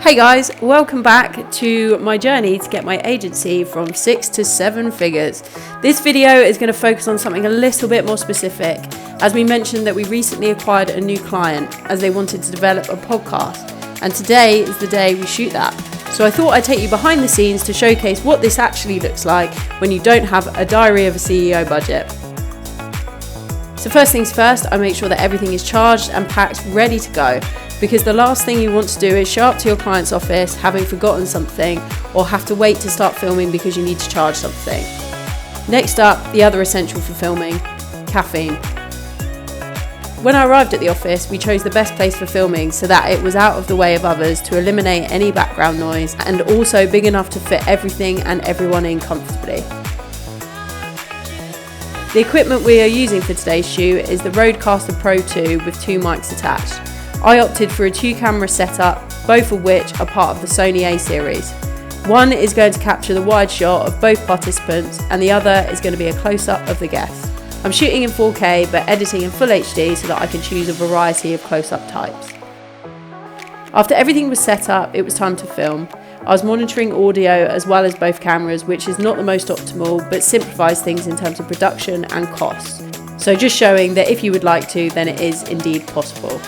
Hey guys, welcome back to my journey to get my agency from 6 to 7 figures. This video is going to focus on something a little bit more specific, as we mentioned that we recently acquired a new client as they wanted to develop a podcast, and today is the day we shoot that. So I thought I'd take you behind the scenes to showcase what this actually looks like when you don't have a diary of a CEO budget. So first things first, I make sure that everything is charged and packed, ready to go. Because the last thing you want to do is show up to your client's office having forgotten something or have to wait to start filming because you need to charge something. Next up, the other essential for filming, caffeine. When I arrived at the office, we chose the best place for filming so that it was out of the way of others to eliminate any background noise and also big enough to fit everything and everyone in comfortably. The equipment we are using for today's shoot is the Rodecaster Pro 2 with 2 mics attached. I opted for a 2-camera setup, both of which are part of the Sony A series. One is going to capture the wide shot of both participants and the other is going to be a close-up of the guests. I'm shooting in 4K but editing in full HD so that I can choose a variety of close-up types. After everything was set up, it was time to film. I was monitoring audio as well as both cameras, which is not the most optimal but simplifies things in terms of production and cost. So just showing that if you would like to, then it is indeed possible.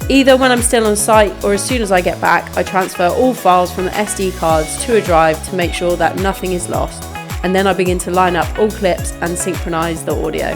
Either when I'm still on site or as soon as I get back, I transfer all files from the SD cards to a drive to make sure that nothing is lost, and then I begin to line up all clips and synchronize the audio.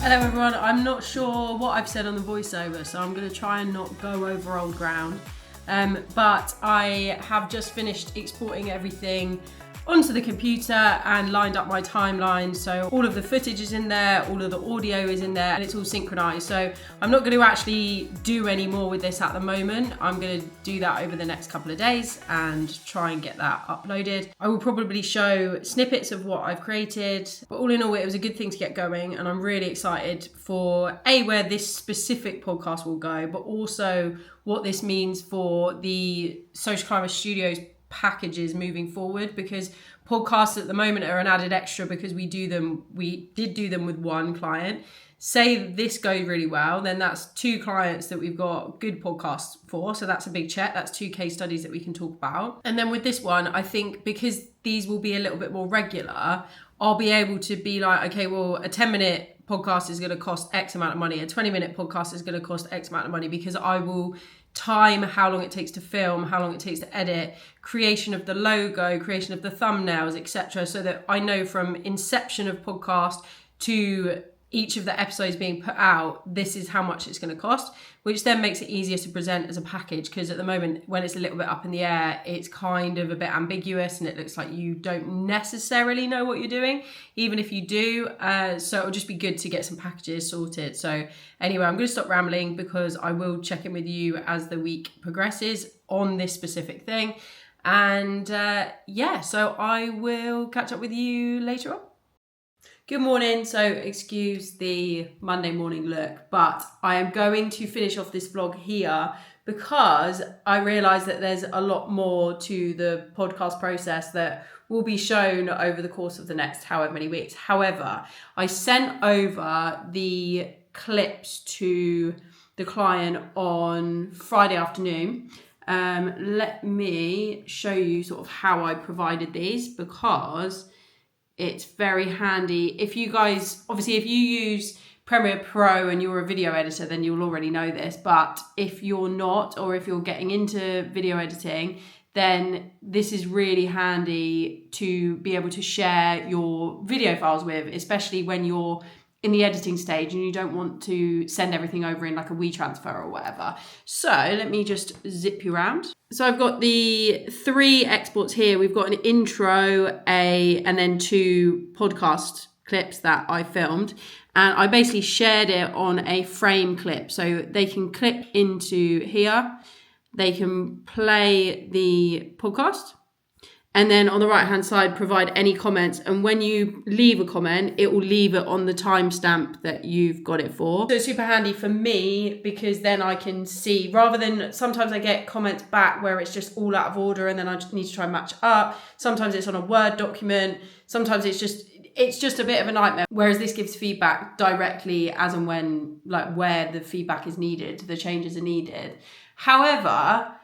Hello everyone, I'm not sure what I've said on the voiceover, so I'm going to try and not go over old ground, but I have just finished exporting everything onto the computer and lined up my timeline, so all of the footage is in there, all of the audio is in there, and it's all synchronized. So I'm not going to actually do any more with this at the moment. I'm going to do that over the next couple of days and try and get that uploaded. I will probably show snippets of what I've created, but all in all it was a good thing to get going, and I'm really excited for where this specific podcast will go, but also what this means for the Social Climber Studios packages moving forward, because podcasts at the moment are an added extra because we did do them with one client. Say this goes really well, then that's 2 clients that we've got good podcasts for, so that's a big check. That's 2 case studies that we can talk about. And then with this one, I think because these will be a little bit more regular, I'll be able to be like, okay, well, a 10-minute podcast is going to cost X amount of money, a 20-minute podcast is going to cost X amount of money, because I will time how long it takes to film, how long it takes to edit, creation of the logo, creation of the thumbnails, etc., so that I know from inception of podcast to each of the episodes being put out, this is how much it's going to cost, which then makes it easier to present as a package, because at the moment when it's a little bit up in the air, it's kind of a bit ambiguous and it looks like you don't necessarily know what you're doing, even if you do. So it'll just be good to get some packages sorted. So anyway, I'm going to stop rambling because I will check in with you as the week progresses on this specific thing. And so I will catch up with you later on. Good morning. So excuse the Monday morning look, but I am going to finish off this vlog here because I realise that there's a lot more to the podcast process that will be shown over the course of the next however many weeks. However, I sent over the clips to the client on Friday afternoon. Let me show you sort of how I provided these, because it's very handy. If you guys, obviously if you use Premiere Pro and you're a video editor, then you'll already know this. But if you're not, or if you're getting into video editing, then this is really handy to be able to share your video files with, especially when you're in the editing stage and you don't want to send everything over in like a WeTransfer or whatever. So let me just zip you around. So I've got the 3 exports here. We've got an intro, and then 2 podcast clips that I filmed. And I basically shared it on a frame clip. So they can click into here. They can play the podcast. And then on the right hand side, provide any comments. And when you leave a comment, it will leave it on the timestamp that you've got it for. So it's super handy for me because then I can see, rather than sometimes I get comments back where it's just all out of order and then I just need to try and match up. Sometimes it's on a Word document. Sometimes it's just a bit of a nightmare. Whereas this gives feedback directly as and when, like where the feedback is needed, the changes are needed. However,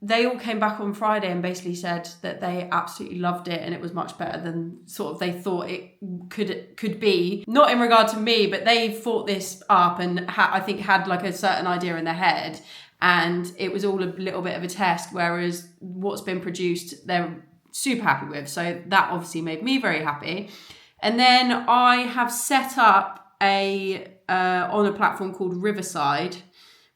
they all came back on Friday and basically said that they absolutely loved it and it was much better than sort of they thought it could be. Not in regard to me, but they thought this up and I think had like a certain idea in their head, and it was all a little bit of a test, whereas what's been produced they're super happy with. So that obviously made me very happy. And then I have set up on a platform called Riverside,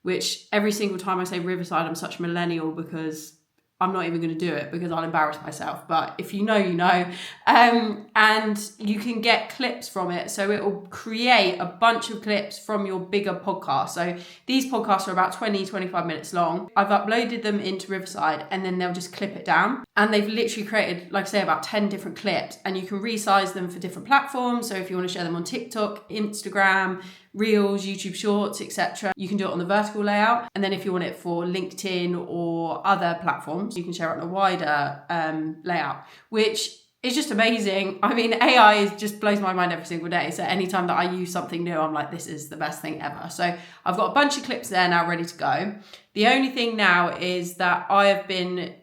which every single time I say Riverside, I'm such a millennial because I'm not even going to do it because I'll embarrass myself. But if you know, you know. And you can get clips from it. So it will create a bunch of clips from your bigger podcast. So these podcasts are about 20, 25 minutes long. I've uploaded them into Riverside and then they'll just clip it down. And they've literally created, like I say, about 10 different clips. And you can resize them for different platforms. So if you want to share them on TikTok, Instagram, Reels, YouTube Shorts, etc. You can do it on the vertical layout. And then if you want it for LinkedIn or other platforms, you can share it on a wider layout, which is just amazing. I mean, AI just blows my mind every single day. So anytime that I use something new, I'm like, this is the best thing ever. So I've got a bunch of clips there now ready to go. The only thing now is that I have been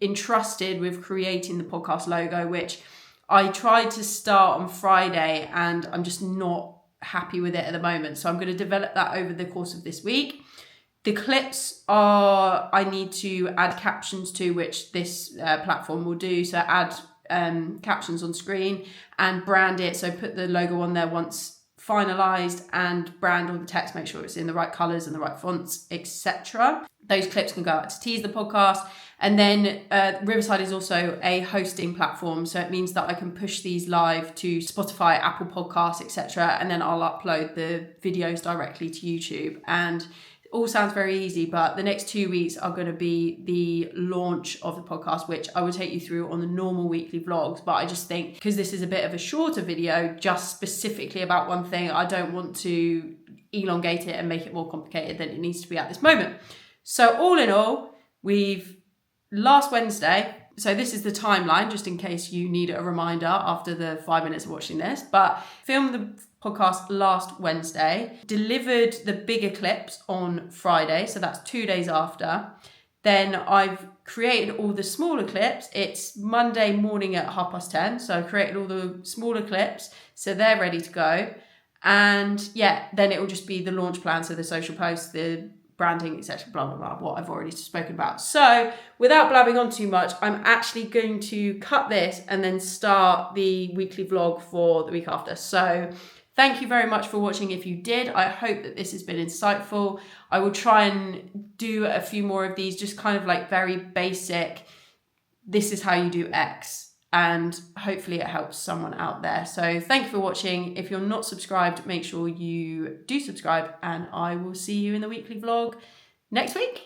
entrusted with creating the podcast logo, which I tried to start on Friday and I'm just not happy with it at the moment. So I'm going to develop that over the course of this week. The clips I need to add captions to, which this platform will do. So add captions on screen and brand it. So put the logo on there once finalized and brand all the text, make sure it's in the right colors and the right fonts, etc. Those clips can go out to tease the podcast. And then Riverside is also a hosting platform. So it means that I can push these live to Spotify, Apple Podcasts, etc. And then I'll upload the videos directly to YouTube. And it all sounds very easy, but the next 2 weeks are going to be the launch of the podcast, which I will take you through on the normal weekly vlogs. But I just think because this is a bit of a shorter video, just specifically about one thing, I don't want to elongate it and make it more complicated than it needs to be at this moment. So all in all, last Wednesday, so this is the timeline, just in case you need a reminder after the 5 minutes of watching this, but filmed the podcast last Wednesday, delivered the bigger clips on Friday, so that's 2 days after. Then I've created all the smaller clips. It's Monday morning at 10:30, so I created all the smaller clips, so they're ready to go. And yeah, then it will just be the launch plan, so the social posts, the branding, etc., blah, blah, blah, what I've already spoken about. So without blabbing on too much, I'm actually going to cut this and then start the weekly vlog for the week after. So thank you very much for watching. If you did, I hope that this has been insightful. I will try and do a few more of these, just kind of like very basic, this is how you do X. And hopefully it helps someone out there. So thank you for watching. If you're not subscribed, make sure you do subscribe and I will see you in the weekly vlog next week.